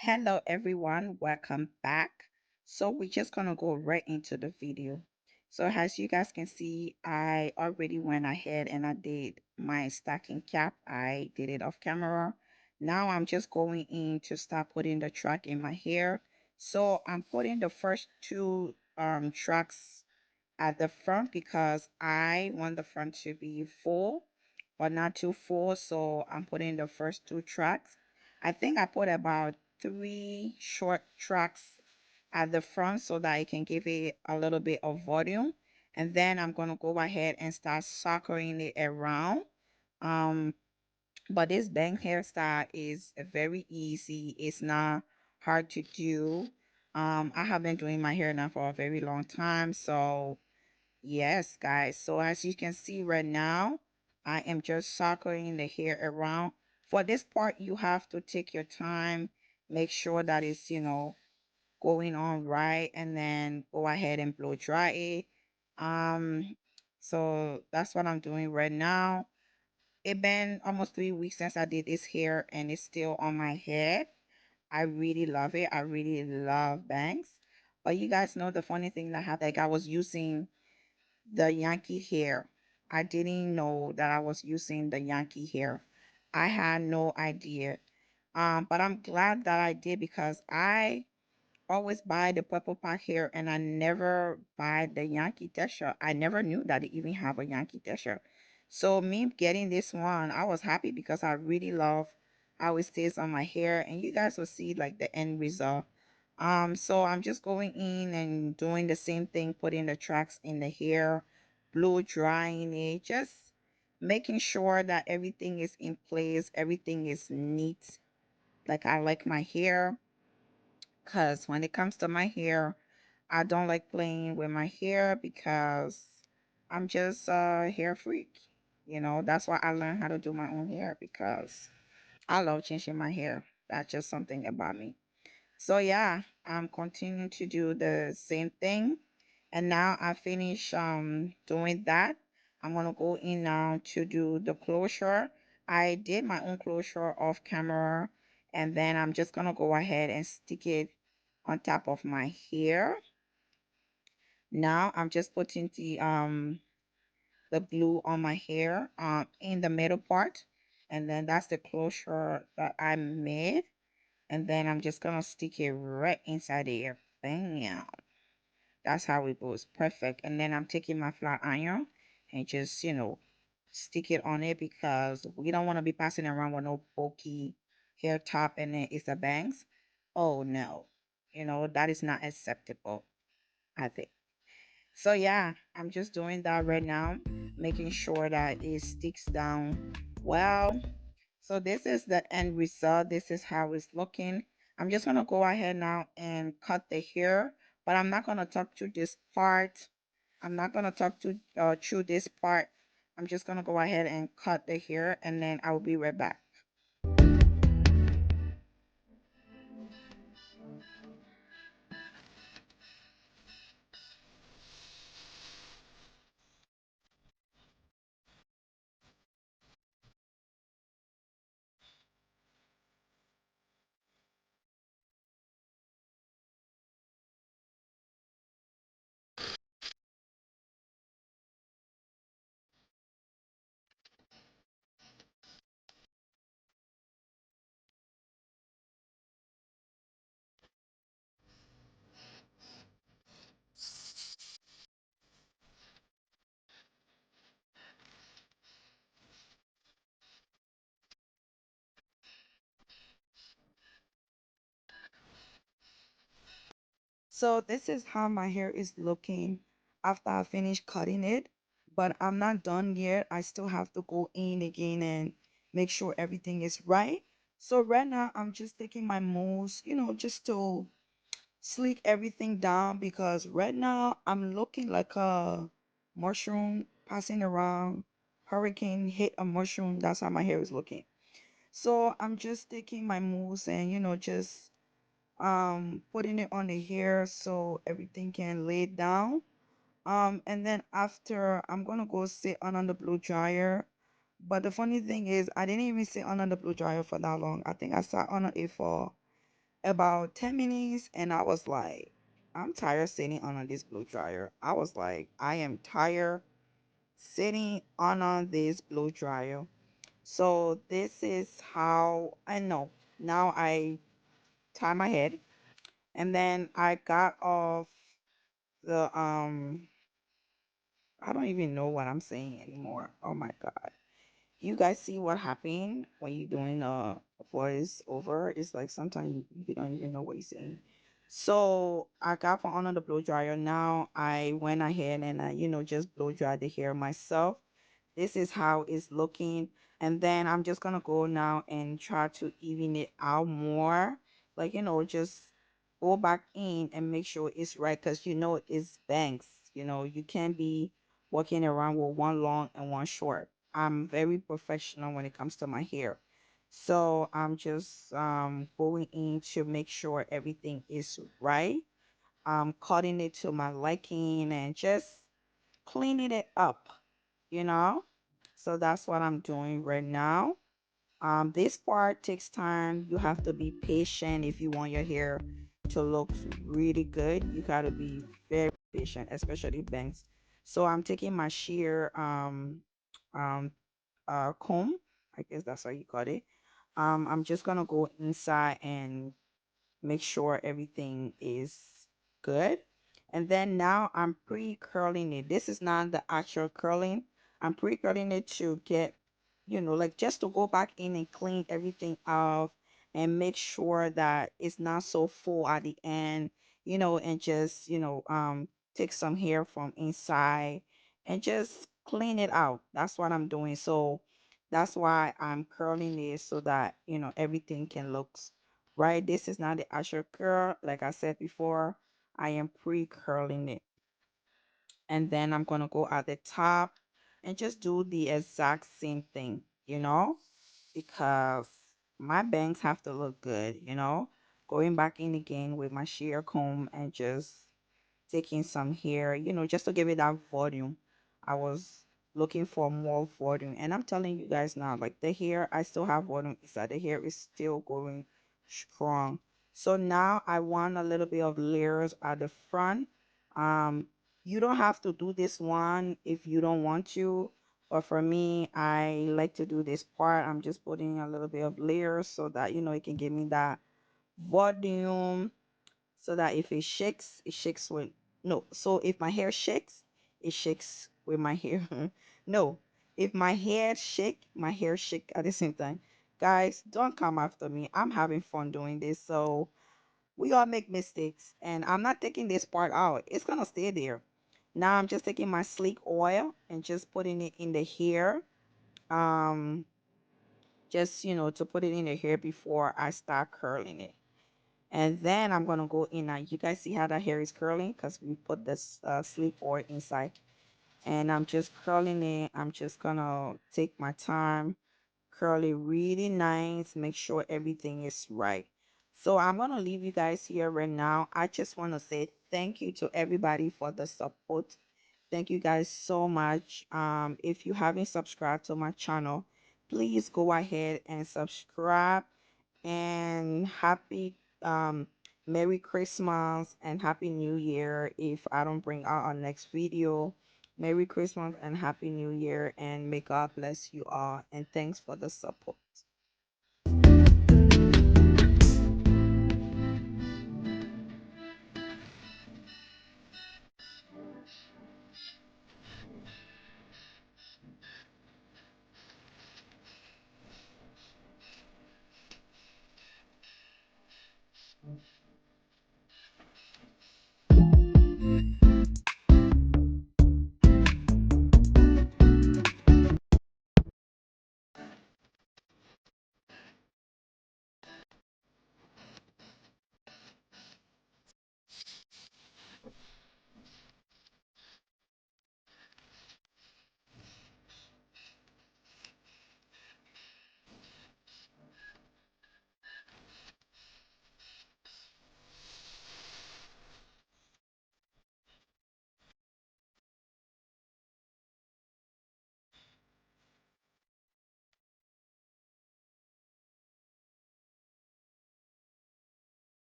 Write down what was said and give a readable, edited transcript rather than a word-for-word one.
Hello everyone, welcome back. So we're just gonna go right into the video. So as you guys can see, I already went ahead and I did my stacking cap. I did it off camera. Now I'm just going in to start putting the track in my hair. So I'm putting the first two tracks at the front because I want the front to be full but not too full. So I'm putting the first two tracks. I think I put about three short tracks at the front so that I can give it a little bit of volume. And then I'm going to go ahead and start circling it around. Um, but this bang hairstyle is very easy. It's not hard to do. I have been doing my hair now for a very long time. So yes, guys. So as you can see right now, I am just circling the hair around. For this part, you have to take your time, make sure that it's, going on right, and then go ahead and blow dry it. Um, so that's what I'm doing right now. It been almost 3 weeks since I did this hair, and it's still on my head. I really love it. I really love bangs. But you guys know the funny thing that happened, like I was using the Yankee hair. I didn't know that I was using the Yankee hair. I had no idea. But I'm glad that I did because I always buy the purple pack hair and I never buy the Yankee texture. I never knew that they even have a Yankee texture. So me getting this one, I was happy because I really love how it stays on my hair and you guys will see like the end result. So I'm just going in and doing the same thing, putting the tracks in the hair, blow drying it, just making sure that everything is in place, everything is neat. Like I like my hair, because when it comes to my hair, I don't like playing with my hair because I'm just a hair freak. That's why I learned how to do my own hair because I love changing my hair. That's just something about me. So yeah, I'm continuing to do the same thing. And now I finish doing that. I'm gonna go in now to do the closure. I did my own closure off camera, and then I'm just gonna go ahead and stick it on top of my hair. Now I'm just putting the glue on my hair in the middle part, and then that's the closure that I made. And then I'm just gonna stick it right inside the ear. Bam. That's how it goes. Perfect. And then I'm taking my flat iron and just, stick it on it because we don't want to be passing around with no bulky hair top and then it's a bangs. Oh no. That is not acceptable, I think. So yeah, I'm just doing that right now, making sure that it sticks down well. So this is the end result. This is how it's looking. I'm just gonna go ahead now and cut the hair, but I'm not gonna talk to this part. I'm not gonna talk to through this part. I'm just gonna go ahead and cut the hair, and then I'll be right back. So this is how my hair is looking after I finish cutting it, but I'm not done yet. I still have to go in again and make sure everything is right. So right now I'm just taking my mousse, just to sleek everything down because right now I'm looking like a mushroom passing around. Hurricane hit a mushroom. That's how my hair is looking. So I'm just taking my mousse and just putting it on the hair so everything can lay down. And then after I'm gonna go sit on the blow dryer. But the funny thing is I didn't even sit on the blow dryer for that long. I think I sat on it for about 10 minutes and I was like, I'm tired sitting on this blow dryer. I was like, I am tired sitting on this blow dryer. So this is how I know. Now I tie my head and then I got off the I don't even know what I'm saying anymore. Oh my God. You guys see what happened when you're doing a voice over? It's like sometimes you don't even know what you're saying. So I got from under the blow dryer. Now I went ahead and I, just blow dried the hair myself. This is how it's looking. And then I'm just gonna go now and try to even it out more. Like, just go back in and make sure it's right because it's bangs. You can't be walking around with one long and one short. I'm very professional when it comes to my hair. So I'm just going in to make sure everything is right. I'm cutting it to my liking and just cleaning it up, you know? So that's what I'm doing right now. This part takes time. You have to be patient if you want your hair to look really good. You gotta be very patient, especially bangs. So I'm taking my sheer um comb, I guess that's how you call it. I'm just gonna go inside and make sure everything is good. And then now I'm pre-curling it. This is not the actual curling. I'm pre-curling it to get, like just to go back in and clean everything off and make sure that it's not so full at the end, and just, take some hair from inside and just clean it out. That's what I'm doing. So that's why I'm curling it so that, everything can look right. This is not the actual curl. Like I said before, I am pre-curling it. And then I'm going to go at the top and just do the exact same thing, because my bangs have to look good, going back in again with my shear comb and just taking some hair, just to give it that volume. I was looking for more volume, and I'm telling you guys now, like the hair, I still have volume inside. The hair is still going strong. So now I want a little bit of layers at the front. Um, you don't have to do this one if you don't want to, but for me, I like to do this part. I'm just putting a little bit of layers so that it can give me that volume so that if it shakes with no. So if my hair shakes, it shakes with my hair. No, if my hair shake, my hair shake at the same time. Guys, don't come after me. I'm having fun doing this. So we all make mistakes, and I'm not taking this part out. It's gonna stay there. Now I'm just taking my sleek oil and just putting it in the hair. Um, just to put it in the hair before I start curling it. And then I'm gonna go in now. You guys see how the hair is curling because we put this sleep oil inside. And I'm just curling it. I'm just gonna take my time, curl it really nice, make sure everything is right. So I'm gonna leave you guys here right now. I just want to say thank you to everybody for the support. Thank you guys so much. If you haven't subscribed to my channel, please go ahead and subscribe, and happy Merry Christmas and Happy New Year if I don't bring out our next video. Merry Christmas and Happy New Year, and may God bless you all, and thanks for the support.